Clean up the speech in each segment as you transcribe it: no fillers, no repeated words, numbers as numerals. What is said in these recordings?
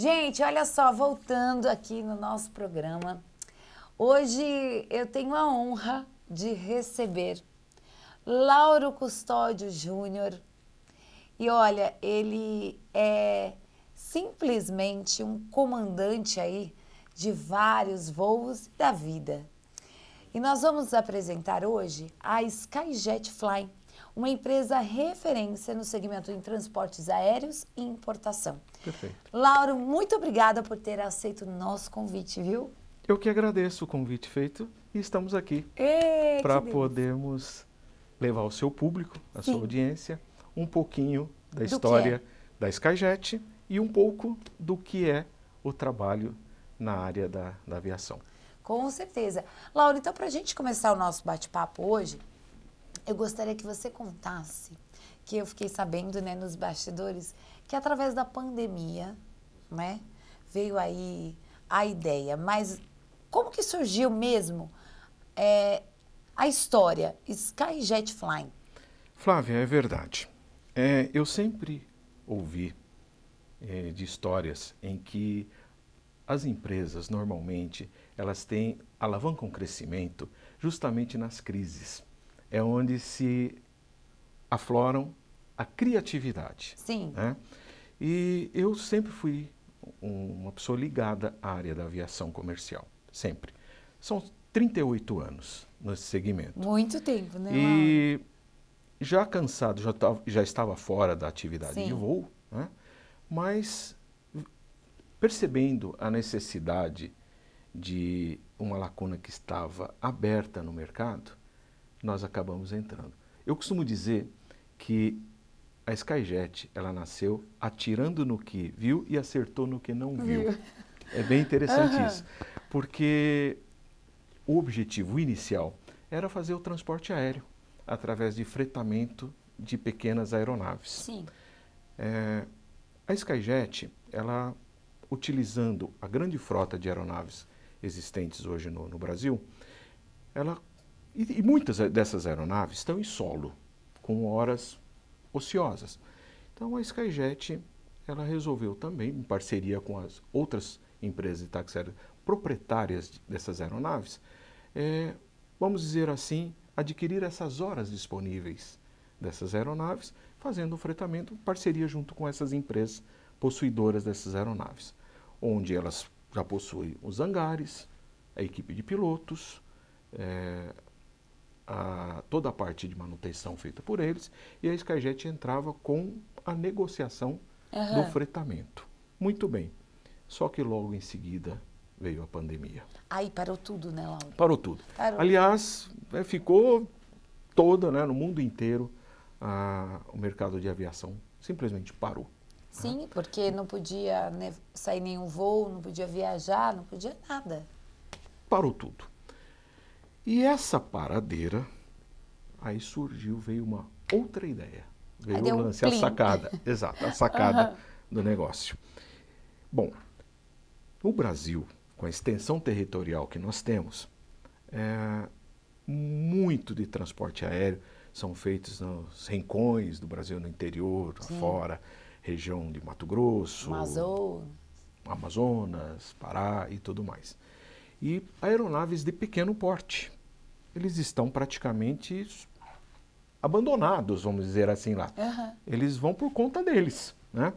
Gente, olha só, voltando aqui no nosso programa. Hoje eu tenho a honra de receber Lauro Custódio Júnior. E olha, ele é simplesmente um comandante aí de vários voos da vida. E nós vamos apresentar hoje a Skyjet Fly, uma empresa referência no segmento em transportes aéreos e importação. Perfeito. Lauro, muito obrigada por ter aceito o nosso convite, viu? Eu que agradeço o convite feito e estamos aqui para podermos levar ao seu público, à sua audiência, um pouquinho da história da Skyjet e um pouco do que é o trabalho na área da aviação. Com certeza. Laura, então para a gente começar o nosso bate-papo hoje, eu gostaria que você contasse, que eu fiquei sabendo, né, nos bastidores, que através da pandemia, né, veio aí a ideia, mas como que surgiu mesmo a história Skyjet Flying? Flávia, é verdade. Eu sempre ouvi de histórias em que as empresas, normalmente, elas alavancam o crescimento justamente nas crises. É onde se afloram a criatividade. Sim. Né? E eu sempre fui uma pessoa ligada à área da aviação comercial, sempre. São 38 anos nesse segmento. Muito tempo, né, E já cansado, já estava fora da atividade Sim. de voo, né? Mas percebendo a necessidade de uma lacuna que estava aberta no mercado, nós acabamos entrando. Eu costumo dizer que a Skyjet, ela nasceu atirando no que viu e acertou no que não viu. É bem interessante isso, porque o objetivo inicial era fazer o transporte aéreo através de fretamento de pequenas aeronaves. Sim. A Skyjet, ela utilizando a grande frota de aeronaves existentes hoje no Brasil, e muitas dessas aeronaves estão em solo, com horas ociosas. Então a Skyjet, ela resolveu também, em parceria com as outras empresas de táxi aéreo proprietárias dessas aeronaves, vamos dizer assim, adquirir essas horas disponíveis dessas aeronaves, fazendo o fretamento em parceria junto com essas empresas possuidoras dessas aeronaves, onde elas já possuem os hangares, a equipe de pilotos, toda a parte de manutenção feita por eles, e a Skyjet entrava com a negociação do fretamento. Muito bem, só que logo em seguida veio a pandemia. Aí parou tudo, né, Laura? Parou tudo. Parou. Aliás, ficou toda, né, no mundo inteiro, o mercado de aviação simplesmente parou. Sim, porque não podia, né, sair nenhum voo, não podia viajar, não podia nada. Parou tudo. E essa paradeira, aí veio uma outra ideia. Veio o lance, a sacada. Exato, a sacada do negócio. Bom, o Brasil, com a extensão territorial que nós temos, muito de transporte aéreo são feitos nos rincões do Brasil, no interior, fora, região de Mato Grosso, Amazonas, Pará e tudo mais. E aeronaves de pequeno porte, eles estão praticamente abandonados, vamos dizer assim lá. Eles vão por conta deles, né?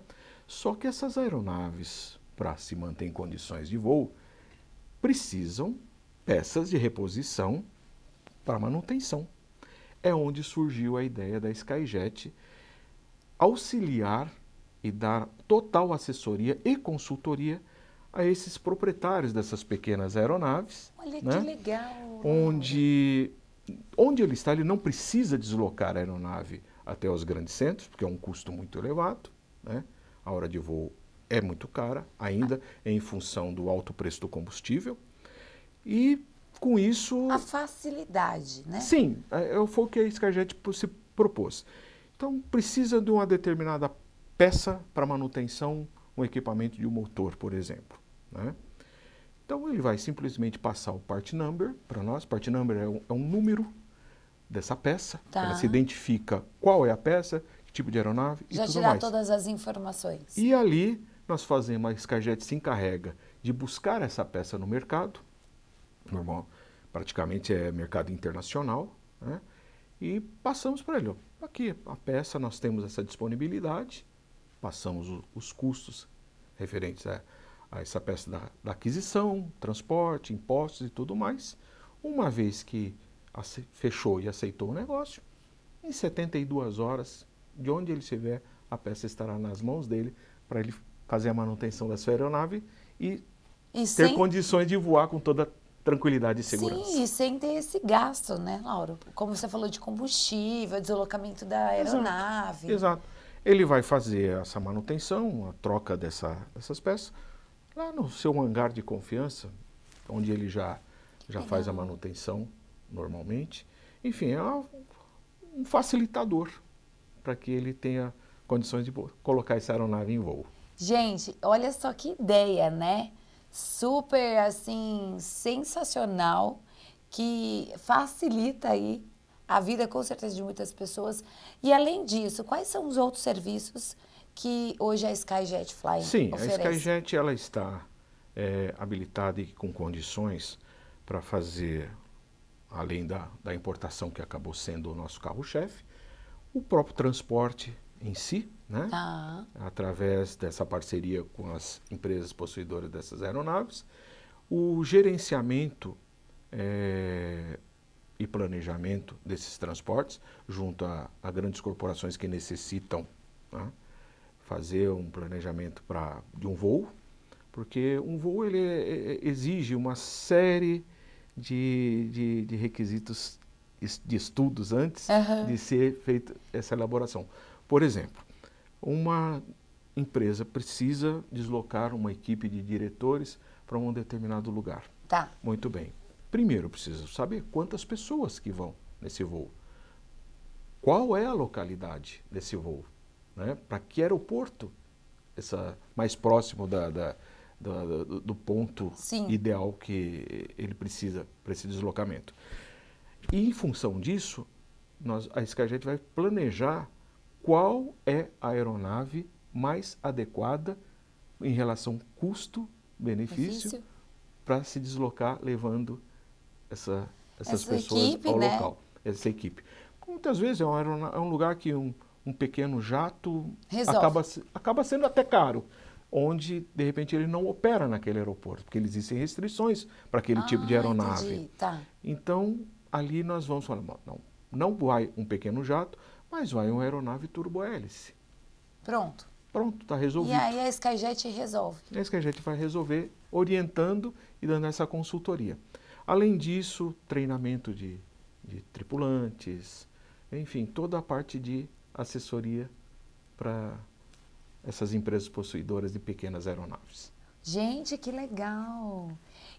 Só que essas aeronaves, para se manter em condições de voo, precisam peças de reposição para manutenção. É onde surgiu a ideia da Skyjet auxiliar e dar total assessoria e consultoria a esses proprietários dessas pequenas aeronaves. Olha, né? Que legal! Onde ele está, ele não precisa deslocar a aeronave até os grandes centros, porque é um custo muito elevado, né? A hora de voo é muito cara, ainda em função do alto preço do combustível. E com isso... A facilidade, né? Sim, foi o que a Skyjet se propôs. Então, precisa de uma determinada peça para manutenção, um equipamento de um motor, por exemplo. Né? Então, ele vai simplesmente passar o part number para nós. Part number é um número dessa peça. Ela se identifica qual é a peça, que tipo de aeronave e tudo mais. Já te dá todas as informações. E ali nós fazemos, a Skyjet se encarrega de buscar essa peça no mercado, normal, praticamente é mercado internacional, né? E passamos para ele, ó, aqui a peça, nós temos essa disponibilidade, passamos os custos referentes a essa peça da aquisição, transporte, impostos e tudo mais. Uma vez que fechou e aceitou o negócio, em 72 horas, de onde ele estiver, a peça estará nas mãos dele para ele fazer a manutenção da sua aeronave e ter condições de voar com toda tranquilidade e segurança. Sim, e sem ter esse gasto, né, Lauro? Como você falou de combustível, deslocamento da aeronave. Exato. Ele vai fazer essa manutenção, a troca dessas peças, lá no seu hangar de confiança, onde ele já faz a manutenção normalmente. Enfim, é um facilitador para que ele tenha condições de colocar essa aeronave em voo. Gente, olha só que ideia, né? Super, assim, sensacional, que facilita aí a vida, com certeza, de muitas pessoas. E, além disso, quais são os outros serviços que hoje a Skyjet Fly Sim, oferece? a Skyjet ela está habilitada e com condições para fazer, além da importação que acabou sendo o nosso carro-chefe, o próprio transporte em si, né? Tá. Através dessa parceria com as empresas possuidoras dessas aeronaves, o gerenciamento e planejamento desses transportes, junto a grandes corporações que necessitam, né, fazer um planejamento de um voo, porque um voo ele exige uma série de requisitos de estudos antes de ser feita essa elaboração. Por exemplo, uma empresa precisa deslocar uma equipe de diretores para um determinado lugar. Tá. Muito bem. Primeiro, precisa saber quantas pessoas que vão nesse voo. Qual é a localidade desse voo? Né? Para que aeroporto mais próximo do ponto ideal que ele precisa para esse deslocamento. E, em função disso, a Skyjet vai planejar qual é a aeronave mais adequada em relação custo-benefício para se deslocar levando essas pessoas ao local, essa equipe. Muitas vezes é um lugar que um pequeno jato acaba sendo até caro, onde de repente ele não opera naquele aeroporto, porque existem restrições para aquele tipo de aeronave. Tá. Então, ali nós vamos falar, não vai um pequeno jato, mas vai uma aeronave turbohélice. Pronto. Pronto, está resolvido. E aí a Skyjet resolve. A Skyjet vai resolver orientando e dando essa consultoria. Além disso, treinamento de tripulantes, enfim, toda a parte de assessoria para essas empresas possuidoras de pequenas aeronaves. Gente, que legal!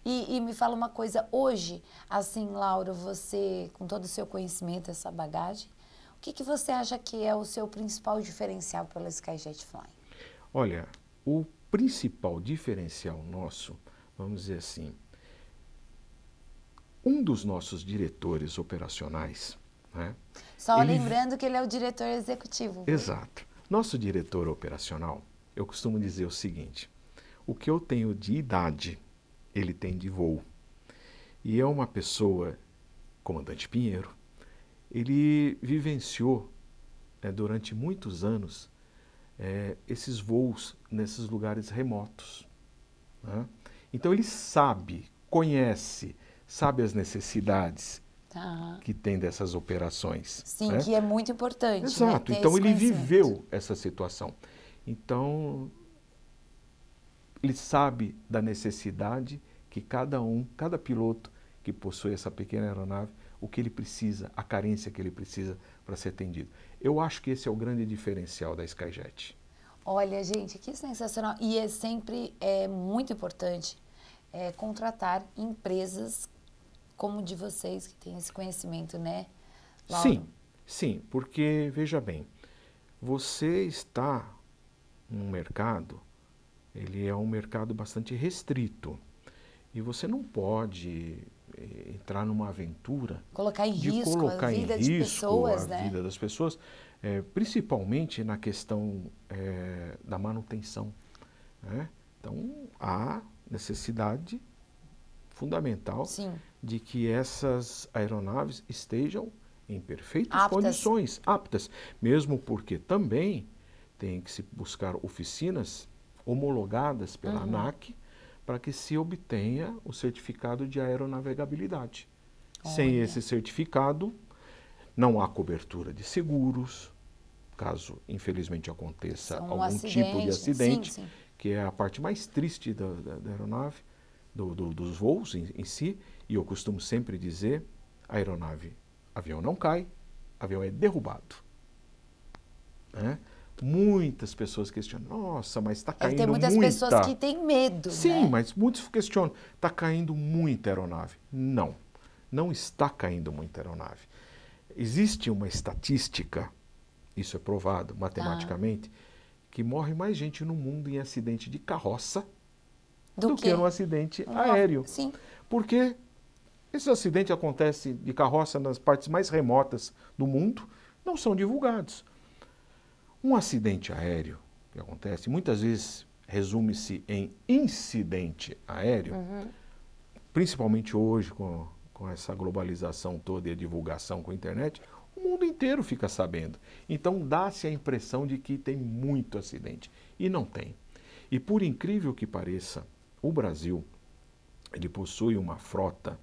E me fala uma coisa, hoje, assim, Lauro, você, com todo o seu conhecimento, essa bagagem, o que você acha que é o seu principal diferencial pela Skyjet Fly? Olha, o principal diferencial nosso, vamos dizer assim, um dos nossos diretores operacionais, né? Só lembrando que ele é o diretor executivo. Viu? Exato. Nosso diretor operacional, eu costumo dizer o seguinte, o que eu tenho de idade, ele tem de voo. E é uma pessoa, comandante Pinheiro, ele vivenciou durante muitos anos esses voos nesses lugares remotos. Né? Então ele conhece, sabe as necessidades que tem dessas operações. Sim, né? que é muito importante. Exato, né? então ele viveu essa situação. Então ele sabe da necessidade que cada piloto que possui essa pequena aeronave, o que ele precisa, a carência que ele precisa para ser atendido. Eu acho que esse é o grande diferencial da Skyjet. Olha, gente, que sensacional. E é sempre muito importante contratar empresas como de vocês, que têm esse conhecimento, né, Lauro? Sim, porque, veja bem, você está num mercado, ele é um mercado bastante restrito. E você não pode entrar numa aventura colocar em de risco colocar a vida em de risco pessoas, a né? vida das pessoas, principalmente na questão da manutenção. né? Então, há necessidade fundamental Sim. de que essas aeronaves estejam em perfeitas Aptas. condições, aptas, mesmo porque também tem que se buscar oficinas homologadas pela ANAC para que se obtenha o certificado de aeronavegabilidade. Sem esse certificado, não há cobertura de seguros, caso infelizmente aconteça algum tipo de acidente, sim. que é a parte mais triste da aeronave, dos voos em si, e eu costumo sempre dizer, avião não cai, avião é derrubado. Né? Muitas pessoas questionam, nossa, mas está caindo Tem muitas muita... pessoas que têm medo, Sim, né? mas muitos questionam, está caindo muita aeronave. Não, não está caindo muita aeronave. Existe uma estatística, isso é provado matematicamente, que morre mais gente no mundo em acidente de carroça do que no acidente aéreo. Sim. Porque esses acidentes acontecem de carroça nas partes mais remotas do mundo, não são divulgados. Um acidente aéreo que acontece, muitas vezes resume-se em incidente aéreo, principalmente hoje com essa globalização toda e a divulgação com a internet, o mundo inteiro fica sabendo. Então dá-se a impressão de que tem muito acidente, e não tem. E por incrível que pareça, o Brasil, ele possui uma frota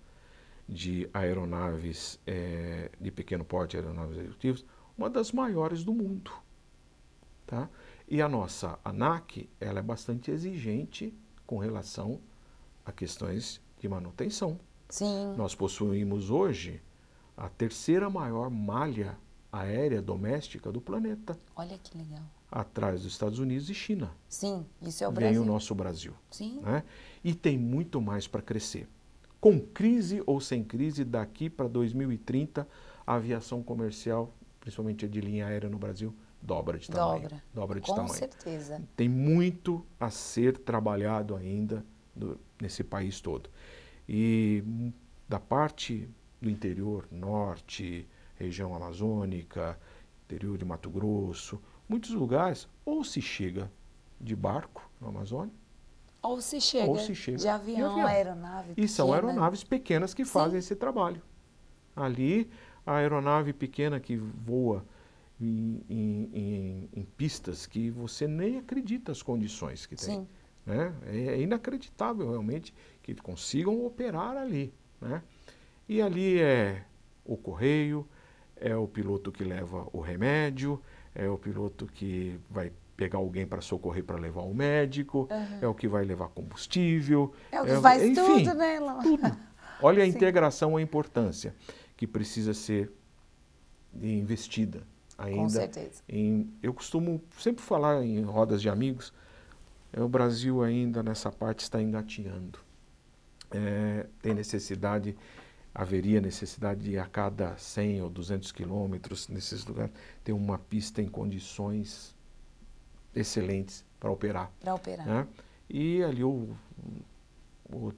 de aeronaves de pequeno porte, aeronaves executivas, uma das maiores do mundo. Tá? E a nossa ANAC, ela é bastante exigente com relação a questões de manutenção. Sim. Nós possuímos hoje a terceira maior malha aérea doméstica do planeta. Olha que legal. Atrás dos Estados Unidos e China. Sim, isso é o Vem Brasil. o nosso Brasil. Sim. Né? E tem muito mais para crescer. Com crise ou sem crise, daqui para 2030, a aviação comercial, principalmente a de linha aérea no Brasil, dobra de tamanho. Dobra de tamanho. Com certeza. Tem muito a ser trabalhado ainda nesse país todo. E da parte do interior, norte, região amazônica, interior de Mato Grosso, muitos lugares, ou se chega de barco no Amazônia, ou se chega de avião, aeronave pequena. E são aeronaves pequenas que fazem esse trabalho. Ali, a aeronave pequena que voa em pistas que você nem acredita as condições que tem. Né? É inacreditável realmente que consigam operar ali. Né? E ali é o correio, é o piloto que leva o remédio, é o piloto que vai pegar alguém para socorrer para levar o médico, é o que vai levar combustível. É o que faz enfim, tudo, né, Laura? Tudo. Olha a integração, a importância que precisa ser investida ainda. Com certeza. Eu costumo sempre falar em rodas de amigos, o Brasil ainda nessa parte está engatinhando. Tem necessidade, haveria necessidade de a cada 100 ou 200 quilômetros nesses lugares ter uma pista em condições excelentes para operar. Né? E ali o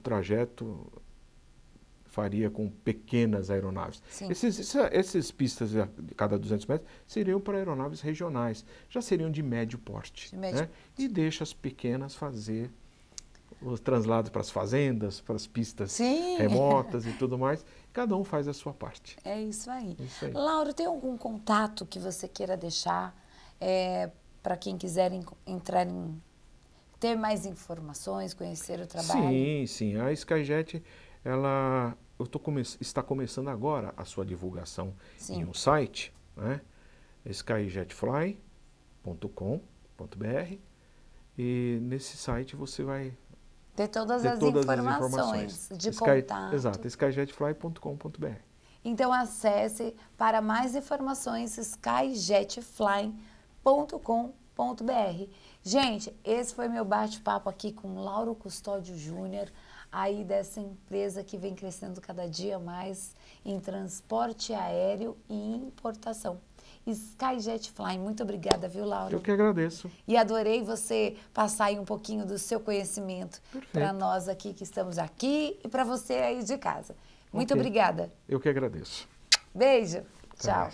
trajeto faria com pequenas aeronaves. Essas pistas de cada 200 metros seriam para aeronaves regionais, já seriam de médio porte. Né? E deixa as pequenas fazer os translados para as fazendas, para as pistas remotas e tudo mais. Cada um faz a sua parte. É isso aí. Laura, tem algum contato que você queira deixar para quem quiser entrar ter mais informações, conhecer o trabalho? Sim. A SkyJet, está começando agora a sua divulgação em um site, né? skyjetfly.com.br, e nesse site você vai ter todas as informações de contato. Exato, skyjetfly.com.br. Então acesse para mais informações skyjetfly.com.br. Gente, esse foi meu bate-papo aqui com Lauro Custódio Júnior, aí dessa empresa que vem crescendo cada dia mais em transporte aéreo e importação. SkyJet Fly, muito obrigada, viu, Laura? Eu que agradeço. E adorei você passar aí um pouquinho do seu conhecimento para nós aqui que estamos aqui e para você aí de casa. Muito obrigada. Eu que agradeço. Beijo. Tchau.